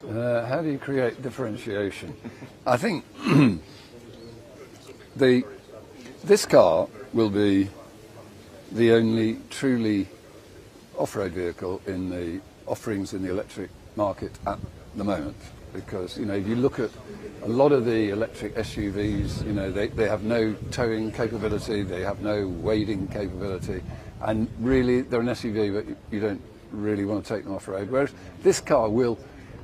How do you create differentiation? I think this car will be the only truly off-road vehicle in the offerings in the electric market at the moment, because if you look at a lot of the electric SUVs, they have no towing capability, they have no wading capability, and really they're an SUV, but you don't really want to take them off-road. Whereas this car will,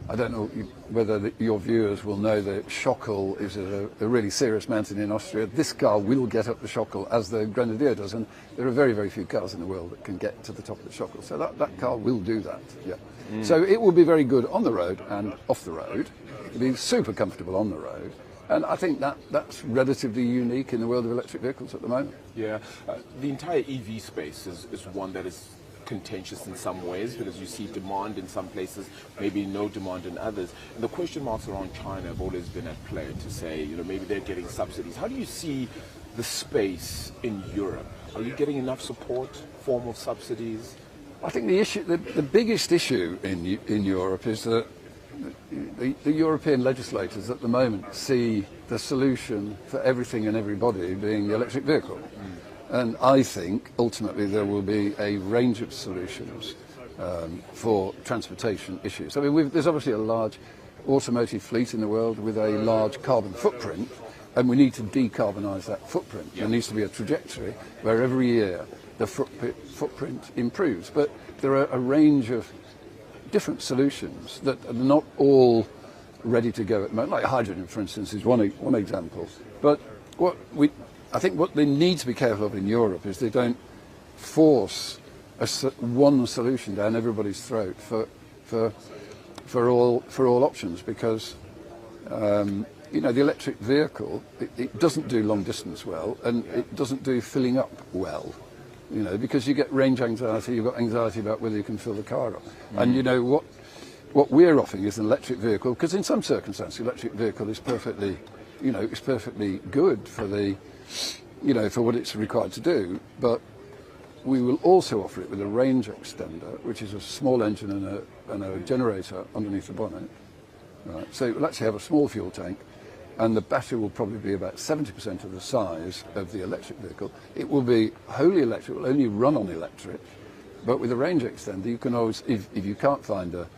I don't know whether your viewers will know that Schockel is a really serious mountain in Austria. This car will get up the Schockel as the Grenadier does, and there are very, very few cars in the world that can get to the top of the Schockel. So that car will do that, yeah. So it will be very good on the road and off the road. It'll be super comfortable on the road. And I think that's relatively unique in the world of electric vehicles at the moment. Yeah, the entire EV space is one that is contentious in some ways, because you see demand in some places, maybe no demand in others. And the question marks around China have always been at play to say, maybe they're getting subsidies. How do you see the space in Europe? Are you getting enough support, form of subsidies? I think the biggest issue in Europe is that the European legislators at the moment see the solution for everything and everybody being the electric vehicle. And I think ultimately there will be a range of solutions for transportation issues. I mean, there's obviously a large automotive fleet in the world with a large carbon footprint, and we need to decarbonise that footprint. There needs to be a trajectory where every year the footprint improves. But there are a range of different solutions that are not all ready to go at the moment. Like hydrogen, for instance, is one example. But I think what they need to be careful of in Europe is they don't force one solution down everybody's throat for all options, because the electric vehicle it doesn't do long distance well, and it doesn't do filling up well. Because you get range anxiety, you've got anxiety about whether you can fill the car up. And what we're offering is an electric vehicle, because in some circumstances, the electric vehicle is perfectly, it's perfectly good for for what it's required to do. But we will also offer it with a range extender, which is a small engine and a generator underneath the bonnet. Right. So it will actually have a small fuel tank, and the battery will probably be about 70% of the size of the electric vehicle. It will be wholly electric, it will only run on electric, but with a range extender you can always, if you can't find an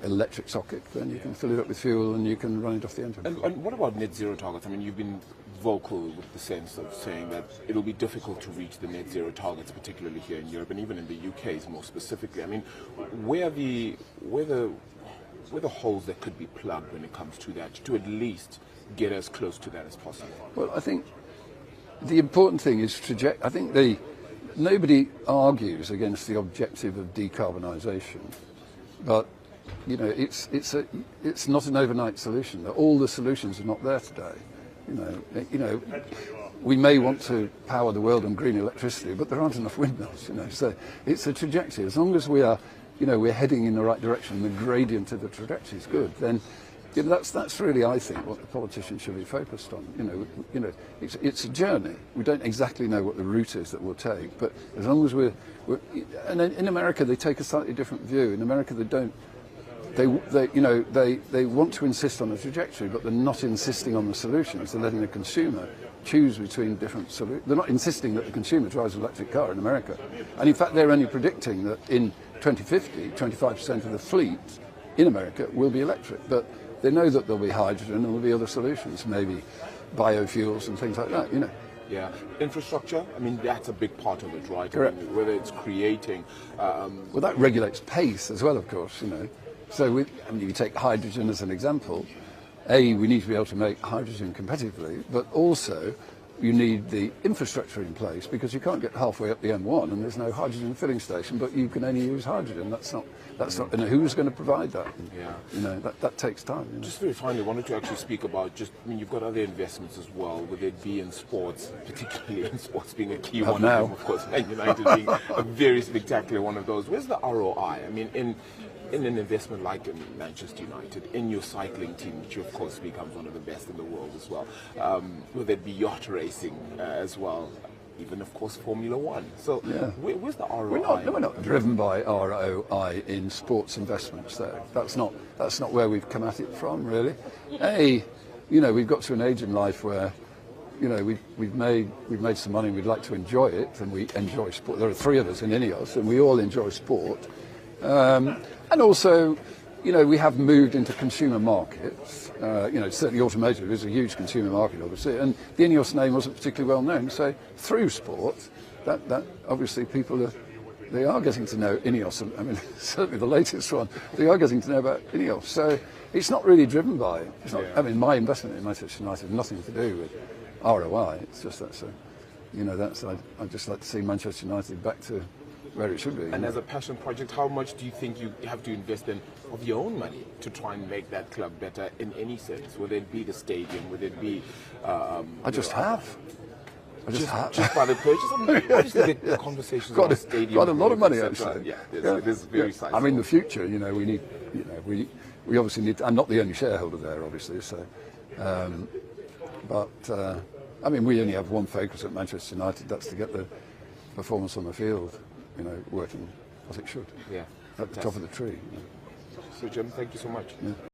electric socket, then you can fill it up with fuel and you can run it off the engine. And what about net zero targets? I mean, you've been vocal with the sense of saying that it'll be difficult to reach the net zero targets, particularly here in Europe and even in the UK more specifically. I mean, where are the holes that could be plugged when it comes to that, to at least get as close to that as possible? Well, I think the important thing is I think nobody argues against the objective of decarbonisation, but it's not an overnight solution. All the solutions are not there today. We may want to power the world on green electricity, but there aren't enough windmills. So it's a trajectory. As long as we are, we're heading in the right direction, the gradient of the trajectory is good, then that's really, I think, what the politicians should be focused on. It's a journey. We don't exactly know what the route is that we'll take, but as long as and in America they take a slightly different view. In America they don't. They want to insist on the trajectory, but they're not insisting on the solutions. They're letting the consumer choose between different solutions. They're not insisting that the consumer drives an electric car in America, and in fact they're only predicting that in 2050, 25% of the fleet in America will be electric, but they know that there'll be hydrogen and there'll be other solutions, maybe biofuels and things like that, Yeah, infrastructure, I mean, that's a big part of it, right? Correct. I mean, whether it's creating... Well, that regulates pace as well, of course, So if you take hydrogen as an example, we need to be able to make hydrogen competitively, but also you need the infrastructure in place, because you can't get halfway up the M1 and there's no hydrogen filling station, but you can only use hydrogen. That's not. And who's going to provide that? That takes time. Just very finally, I wanted to actually speak about you've got other investments as well, whether it be in sports, particularly in sports being a key one now. of them, of course, Man United being a very spectacular one of those. Where's the ROI? I mean, in an investment like in Manchester United, in your cycling team, which of course becomes one of the best in the world as well, whether it be yacht racing as well, even of course Formula One. So Yeah. where's the ROI? We're not driven by ROI in sports investments, though. That's not where we've come at it from, really. We've got to an age in life where, we've made some money and we'd like to enjoy it, and we enjoy sport. There are 3 of us in INEOS, and we all enjoy sport. And also, we have moved into consumer markets. Certainly automotive is a huge consumer market, obviously, and the INEOS name wasn't particularly well known. So through sport, that obviously they are getting to know INEOS. I mean, certainly the latest one, they are getting to know about INEOS. So it's not really driven by. It's not, I mean, my investment in Manchester United has nothing to do with ROI. It's just that. So, I'd just like to see Manchester United back to where it should be. And as a passion project, how much do you think you have to invest in of your own money to try and make that club better in any sense? Whether it be the stadium, whether it be... I just have. Just by the purchase? I mean, what is the conversations about stadium? Got a lot of money, actually. Yeah, it is very sizable. I mean, the future, we need, we obviously need, I'm not the only shareholder there, obviously, so... we only have one focus at Manchester United, that's to get the performance on the field, working as it should. Yeah. At the top of the tree. So, Jim, thank you so much. Yeah.